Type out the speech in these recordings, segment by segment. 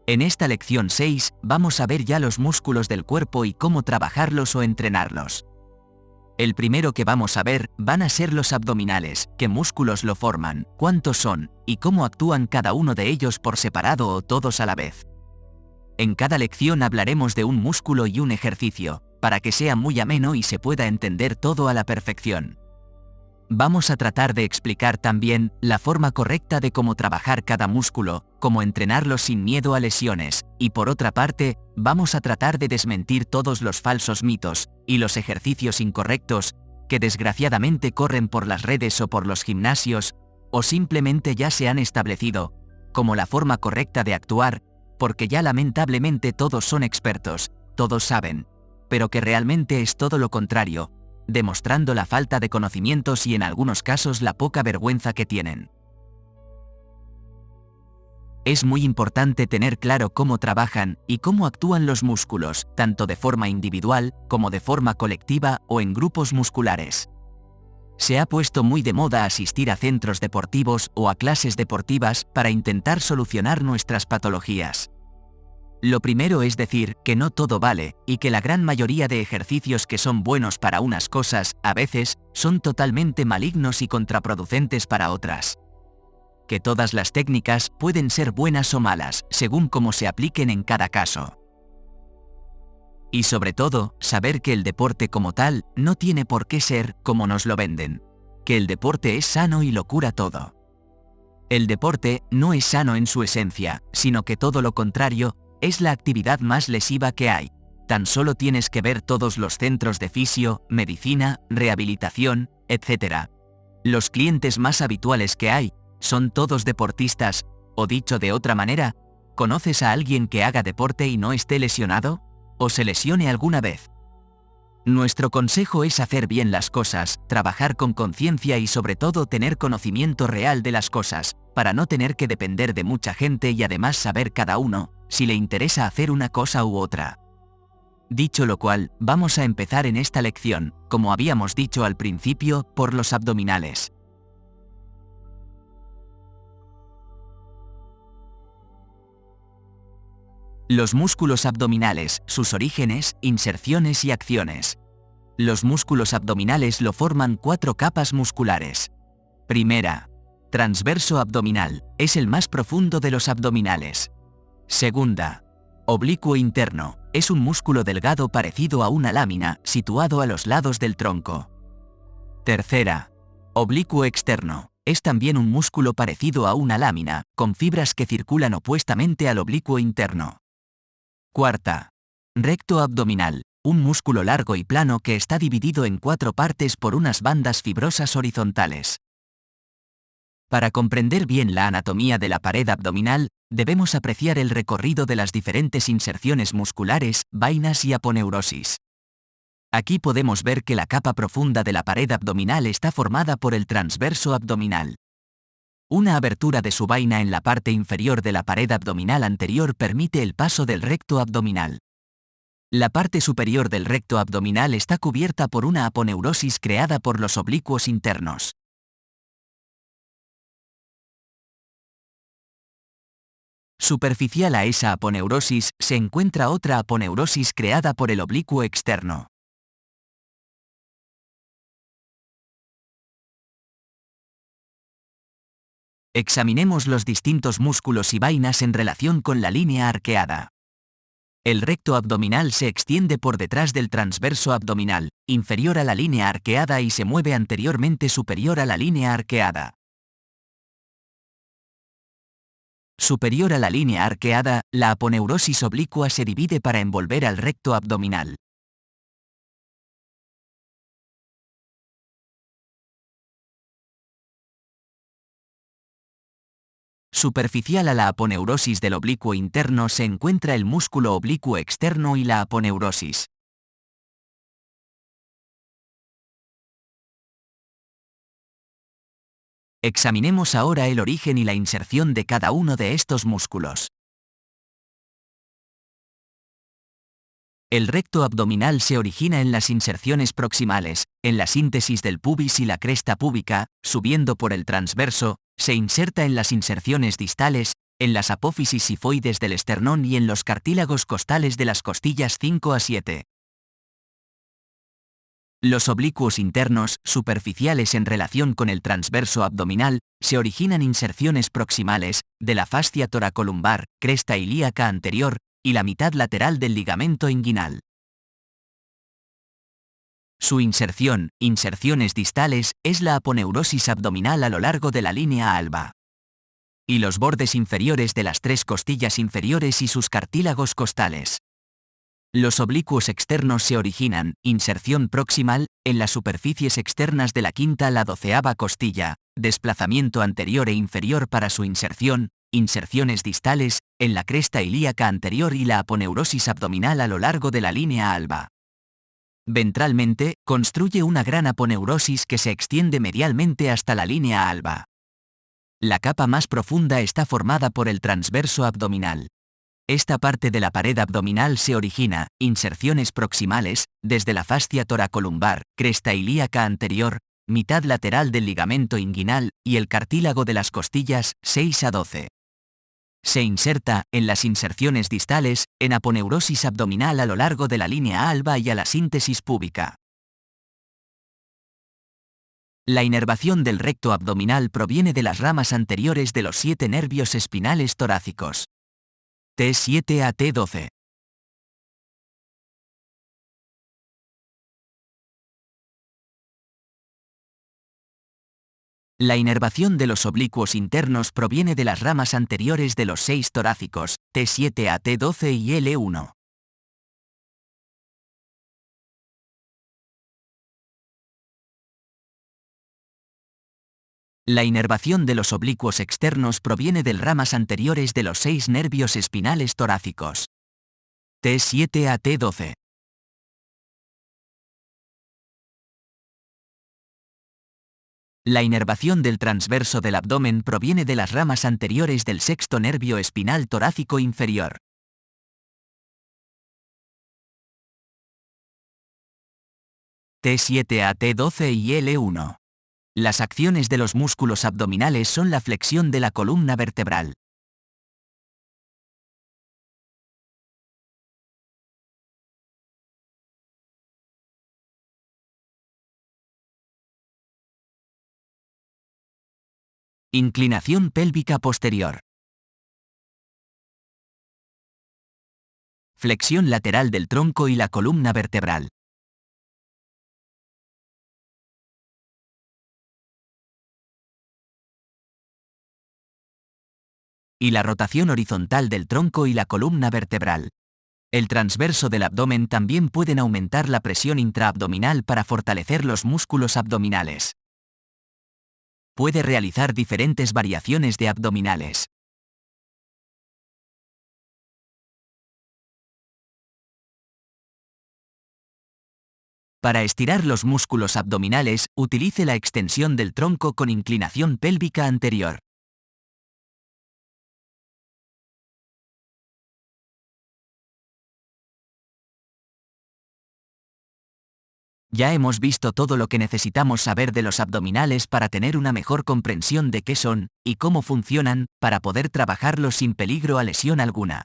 En esta lección 6 vamos a ver ya los músculos del cuerpo y cómo trabajarlos o entrenarlos. El primero que vamos a ver van a ser los abdominales, qué músculos lo forman, cuántos son, y cómo actúan cada uno de ellos por separado o todos a la vez. En cada lección hablaremos de un músculo y un ejercicio, para que sea muy ameno y se pueda entender todo a la perfección. Vamos a tratar de explicar también la forma correcta de cómo trabajar cada músculo, cómo entrenarlo sin miedo a lesiones, y por otra parte, vamos a tratar de desmentir todos los falsos mitos y los ejercicios incorrectos que desgraciadamente corren por las redes o por los gimnasios, o simplemente ya se han establecido como la forma correcta de actuar, porque ya lamentablemente todos son expertos, todos saben, pero que realmente es todo lo contrario, demostrando la falta de conocimientos y en algunos casos la poca vergüenza que tienen. Es muy importante tener claro cómo trabajan y cómo actúan los músculos, tanto de forma individual como de forma colectiva o en grupos musculares. Se ha puesto muy de moda asistir a centros deportivos o a clases deportivas para intentar solucionar nuestras patologías. Lo primero es decir que no todo vale, y que la gran mayoría de ejercicios que son buenos para unas cosas, a veces, son totalmente malignos y contraproducentes para otras. Que todas las técnicas pueden ser buenas o malas, según cómo se apliquen en cada caso. Y sobre todo, saber que el deporte como tal no tiene por qué ser como nos lo venden. Que el deporte es sano y lo cura todo. El deporte no es sano en su esencia, sino que todo lo contrario, es la actividad más lesiva que hay. Tan solo tienes que ver todos los centros de fisio, medicina, rehabilitación, etc. Los clientes más habituales que hay son todos deportistas, o dicho de otra manera, ¿conoces a alguien que haga deporte y no esté lesionado? ¿O se lesione alguna vez? Nuestro consejo es hacer bien las cosas, trabajar con conciencia y sobre todo tener conocimiento real de las cosas, para no tener que depender de mucha gente y además saber cada uno si le interesa hacer una cosa u otra. Dicho lo cual, vamos a empezar en esta lección, como habíamos dicho al principio, por los abdominales. Los músculos abdominales, sus orígenes, inserciones y acciones. Los músculos abdominales lo forman 4 capas musculares. Primera. Transverso abdominal, es el más profundo de los abdominales. Segunda. Oblicuo interno, es un músculo delgado parecido a una lámina, situado a los lados del tronco. Tercera. Oblicuo externo, es también un músculo parecido a una lámina, con fibras que circulan opuestamente al oblicuo interno. Cuarta. Recto abdominal, un músculo largo y plano que está dividido en 4 partes por unas bandas fibrosas horizontales. Para comprender bien la anatomía de la pared abdominal, debemos apreciar el recorrido de las diferentes inserciones musculares, vainas y aponeurosis. Aquí podemos ver que la capa profunda de la pared abdominal está formada por el transverso abdominal. Una abertura de su vaina en la parte inferior de la pared abdominal anterior permite el paso del recto abdominal. La parte superior del recto abdominal está cubierta por una aponeurosis creada por los oblicuos internos. Superficial a esa aponeurosis se encuentra otra aponeurosis creada por el oblicuo externo. Examinemos los distintos músculos y vainas en relación con la línea arqueada. El recto abdominal se extiende por detrás del transverso abdominal, inferior a la línea arqueada y se mueve anteriormente superior a la línea arqueada. Superior a la línea arqueada, la aponeurosis oblicua se divide para envolver al recto abdominal. Superficial a la aponeurosis del oblicuo interno se encuentra el músculo oblicuo externo y la aponeurosis. Examinemos ahora el origen y la inserción de cada uno de estos músculos. El recto abdominal se origina en las inserciones proximales, en la síntesis del pubis y la cresta púbica, subiendo por el transverso, se inserta en las inserciones distales, en las apófisis sifoides del esternón y en los cartílagos costales de las costillas 5 a 7. Los oblicuos internos, superficiales en relación con el transverso abdominal, se originan inserciones proximales, de la fascia toracolumbar, cresta ilíaca anterior, y la mitad lateral del ligamento inguinal. Su inserción, inserciones distales, es la aponeurosis abdominal a lo largo de la línea alba. Y los bordes inferiores de las 3 costillas inferiores y sus cartílagos costales. Los oblicuos externos se originan, inserción proximal, en las superficies externas de la quinta a la 12ª costilla, desplazamiento anterior e inferior para su inserción, inserciones distales, en la cresta ilíaca anterior y la aponeurosis abdominal a lo largo de la línea alba. Ventralmente, construye una gran aponeurosis que se extiende medialmente hasta la línea alba. La capa más profunda está formada por el transverso abdominal. Esta parte de la pared abdominal se origina, inserciones proximales, desde la fascia toracolumbar, cresta ilíaca anterior, mitad lateral del ligamento inguinal, y el cartílago de las costillas, 6 a 12. Se inserta, en las inserciones distales, en aponeurosis abdominal a lo largo de la línea alba y a la síntesis púbica. La inervación del recto abdominal proviene de las ramas anteriores de los 7 nervios espinales torácicos. T7 a T12. La inervación de los oblicuos internos proviene de las ramas anteriores de los 6 torácicos, T7 a T12 y L1. La inervación de los oblicuos externos proviene de ramas anteriores de los 6 nervios espinales torácicos. T7 a T12. La inervación del transverso del abdomen proviene de las ramas anteriores del sexto nervio espinal torácico inferior. T7 a T12 y L1. Las acciones de los músculos abdominales son la flexión de la columna vertebral. Inclinación pélvica posterior. Flexión lateral del tronco y la columna vertebral. Y la rotación horizontal del tronco y la columna vertebral. El transverso del abdomen también pueden aumentar la presión intraabdominal para fortalecer los músculos abdominales. Puede realizar diferentes variaciones de abdominales. Para estirar los músculos abdominales, utilice la extensión del tronco con inclinación pélvica anterior. Ya hemos visto todo lo que necesitamos saber de los abdominales para tener una mejor comprensión de qué son, y cómo funcionan, para poder trabajarlos sin peligro a lesión alguna.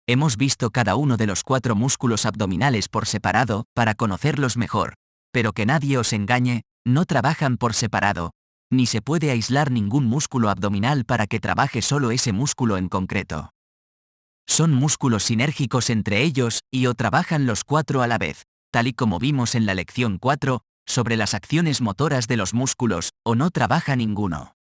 Hemos visto cada uno de los 4 músculos abdominales por separado, para conocerlos mejor. Pero que nadie os engañe, no trabajan por separado, ni se puede aislar ningún músculo abdominal para que trabaje solo ese músculo en concreto. Son músculos sinérgicos entre ellos, y o trabajan los 4 a la vez, tal y como vimos en la lección 4, sobre las acciones motoras de los músculos, o no trabaja ninguno.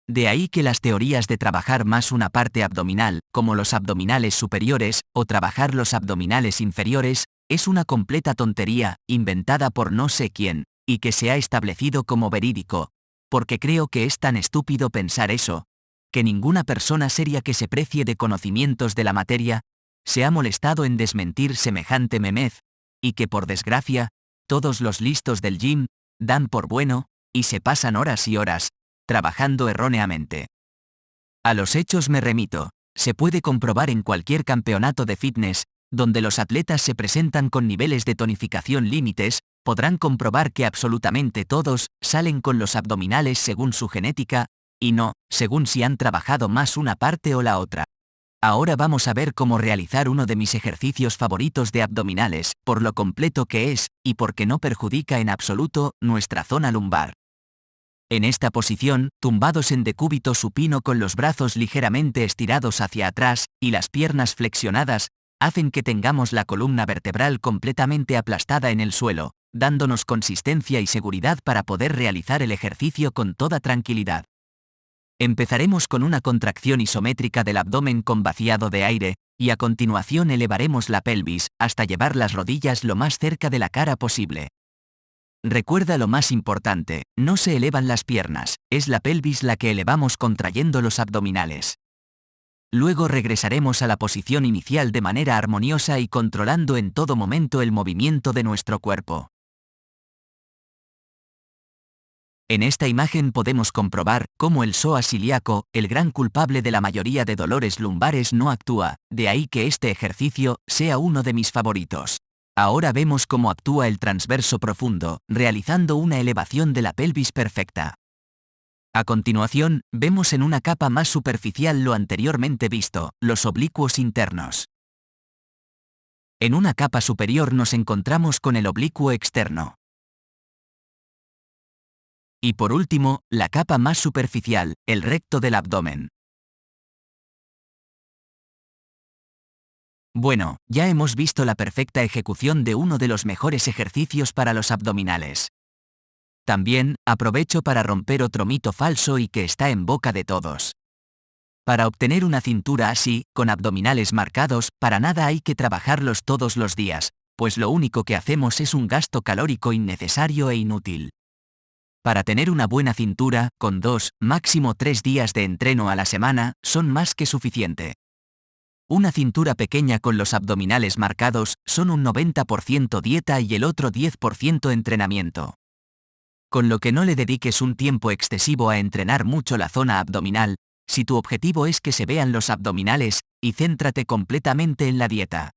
De ahí que las teorías de trabajar más una parte abdominal, como los abdominales superiores, o trabajar los abdominales inferiores, es una completa tontería, inventada por no sé quién, y que se ha establecido como verídico, porque creo que es tan estúpido pensar eso, que ninguna persona seria que se precie de conocimientos de la materia, se ha molestado en desmentir semejante memez, y que por desgracia, todos los listos del gym, dan por bueno, y se pasan horas y horas, trabajando erróneamente. A los hechos me remito, se puede comprobar en cualquier campeonato de fitness, donde los atletas se presentan con niveles de tonificación límites, podrán comprobar que absolutamente todos salen con los abdominales según su genética, y no, según si han trabajado más una parte o la otra. Ahora vamos a ver cómo realizar uno de mis ejercicios favoritos de abdominales, por lo completo que es, y porque no perjudica en absoluto nuestra zona lumbar. En esta posición, tumbados en decúbito supino con los brazos ligeramente estirados hacia atrás y las piernas flexionadas, hacen que tengamos la columna vertebral completamente aplastada en el suelo, dándonos consistencia y seguridad para poder realizar el ejercicio con toda tranquilidad. Empezaremos con una contracción isométrica del abdomen con vaciado de aire, y a continuación elevaremos la pelvis, hasta llevar las rodillas lo más cerca de la cara posible. Recuerda lo más importante, no se elevan las piernas, es la pelvis la que elevamos contrayendo los abdominales. Luego regresaremos a la posición inicial de manera armoniosa y controlando en todo momento el movimiento de nuestro cuerpo. En esta imagen podemos comprobar cómo el psoas ilíaco, el gran culpable de la mayoría de dolores lumbares, no actúa, de ahí que este ejercicio sea uno de mis favoritos. Ahora vemos cómo actúa el transverso profundo, realizando una elevación de la pelvis perfecta. A continuación, vemos en una capa más superficial lo anteriormente visto, los oblicuos internos. En una capa superior nos encontramos con el oblicuo externo. Y por último, la capa más superficial, el recto del abdomen. Bueno, ya hemos visto la perfecta ejecución de uno de los mejores ejercicios para los abdominales. También, aprovecho para romper otro mito falso y que está en boca de todos. Para obtener una cintura así, con abdominales marcados, para nada hay que trabajarlos todos los días, pues lo único que hacemos es un gasto calórico innecesario e inútil. Para tener una buena cintura, con 2, máximo 3 días de entreno a la semana, son más que suficiente. Una cintura pequeña con los abdominales marcados son un 90% dieta y el otro 10% entrenamiento. Con lo que no le dediques un tiempo excesivo a entrenar mucho la zona abdominal, si tu objetivo es que se vean los abdominales, y céntrate completamente en la dieta.